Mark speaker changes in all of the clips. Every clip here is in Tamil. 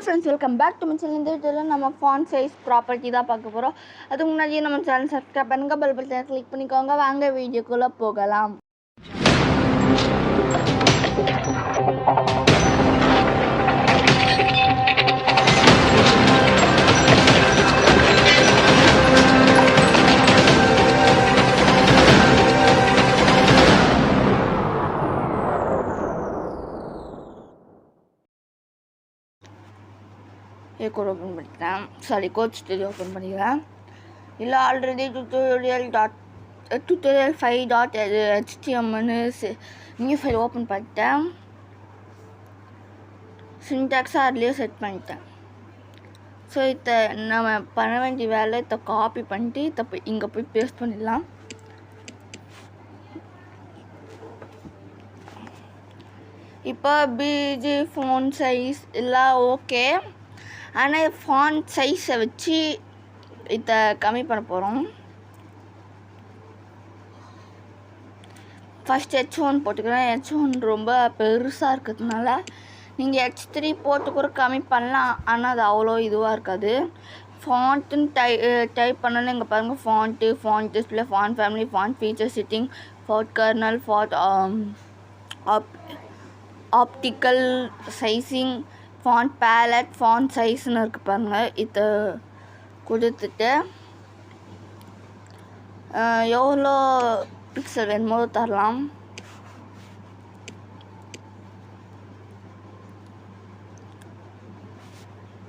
Speaker 1: friends, welcome back to my channel. இந்த வீடியோவில் நம்ம ஃபாண்ட் சைஸ் ப்ராப்பர்ட்டி தான் பார்க்க போகிறோம். அதுக்கு முன்னாடியே நம்ம சேனல் சப்ஸ்கிரைப் பண்ணுங்க, பெல் பட்டனை கிளிக் பண்ணிக்கோங்க. வாங்க வீடியோக்குள்ளே போகலாம். கோட் ஓப்பன் பண்ணிக்கிறேன். கோட் ஸ்டுடியோ ஓப்பன் பண்ணிக்கிறேன். இல்லை ஆல்ரெடி tutorial 5.htmlனு நியூ ஃபைல் ஓப்பன் பண்ணிட்டேன். சின்டாக்ஸை அதுலேயே செட் பண்ணிட்டேன். ஸோ இதை நம்ம பண்ண வேண்டிய வேலை இதை காப்பி பண்ணிட்டு இதை இங்கே போய் பேஸ்ட் பண்ணிடலாம். இப்போ பிஜி ஃபோன் சைஸ் எல்லாம் ஓகே. ஆனால் ஃபாண்ட் சைஸை வச்சு இதை கம்மி பண்ண போகிறோம். ஃபஸ்ட் H1 போட்டுக்கிறேன். H1 ரொம்ப பெருசாக இருக்கிறதுனால நீங்கள் H3 போட்டு கூட கம்மி பண்ணலாம். ஆனால் அது அவ்வளோ இதுவாக இருக்காது. ஃபாண்ட்டுன்னு டைப் பண்ணணும். இங்கே பாருங்கள், font display, font family, font feature, setting, font kernel, font optical sizing, font palette, font சைஸ்ன்னு இருக்குது பாருங்கள். இதை கொடுத்துட்டு எவ்வளோ பிக்சல் வேணுமோ தரலாம்.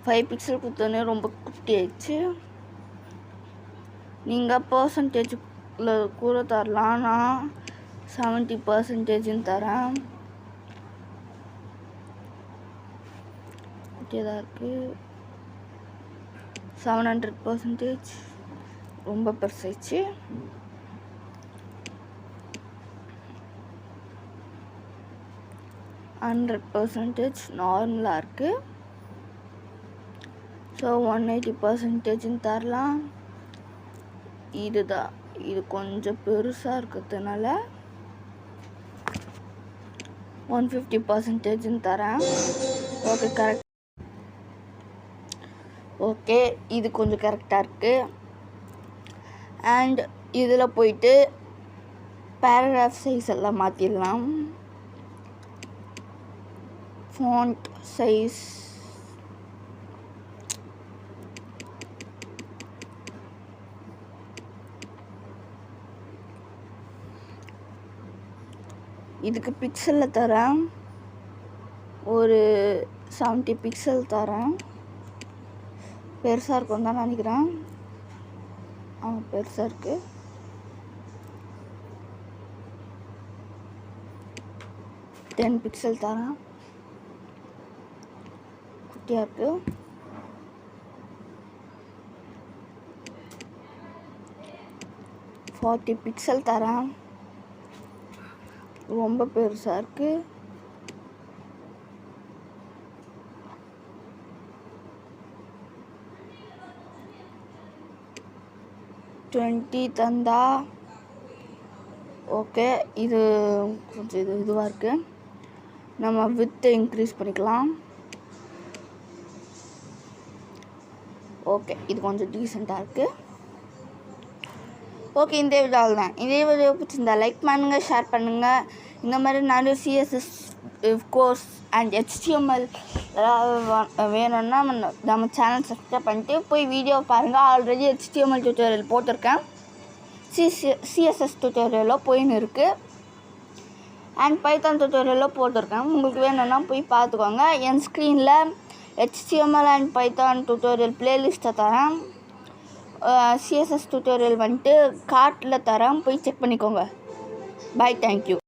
Speaker 1: ஃபைவ் பிக்சல் கொடுத்தோன்னே ரொம்ப குட்டி ஆயிடுச்சு. நீங்கள் பர்சன்டேஜில் கூட தரலாம். நான் 70% தரேன். தான் இருக்குது. 700% ரொம்ப பெருசாயிடுச்சு. %100 நார்மலாக இருக்குது. ஸோ 180% தரலாம். இதுதான், இது கொஞ்சம் பெருசாக இருக்கிறதுனால 150% தரேன். Okay, correct. ஓகே, இது கொஞ்சம் கரெக்டாக இருக்குது. அண்ட் இதில் போயிட்டு பேராகிராஃப் சைஸ் எல்லாம் மாற்றிடலாம். ஃபாண்ட் சைஸ் இதுக்கு பிக்சலில் தரேன். ஒரு 70 பிக்சல் தரேன். பெருசாக இருக்கும் தான் நினைக்கிறேன். பெருசாக இருக்குது. $10 பிக்சல் தரேன். குட்டியாக இருக்குது. $40 பிக்சல் தரேன். ரொம்ப பெருசாக இருக்குது. 20 தந்தா ஓகே. இது கொஞ்சம் இதுவாக இருக்குது. நம்ம வித்தை இன்க்ரீஸ் பண்ணிக்கலாம். ஓகே, இது கொஞ்சம் டீசெண்டாக இருக்குது. ஓகே, இந்த வீடியோ தான். இதே வீடியோ பிடிச்சிருந்தா லைக் பண்ணுங்கள், ஷேர் பண்ணுங்கள். இந்த மாதிரி நிறைய CSS கோர்ஸ் அண்ட் HTML வேணும்னா நம்ம சேனல் சப்ஸ்கிரைப் பண்ணிட்டு போய் வீடியோ பாருங்கள். ஆல்ரெடி HTML டியூட்டோரியல் போட்டிருக்கேன். CSS டியூட்டோரியலும் போயின்னு இருக்குது. அண்ட் பைத்தான் டியூட்டோரியலும் போட்டிருக்கேன். உங்களுக்கு வேணும்னா போய் பார்த்துக்கோங்க. என் ஸ்க்ரீனில் HTML அண்ட் பைத்தான் டியூட்டோரியல் ப்ளேலிஸ்ட்டை தரேன். CSS டியூட்டோரியல் வந்துட்டு கார்ட்டில் தரேன். போய் செக் பண்ணிக்கோங்க. Bye, thank you.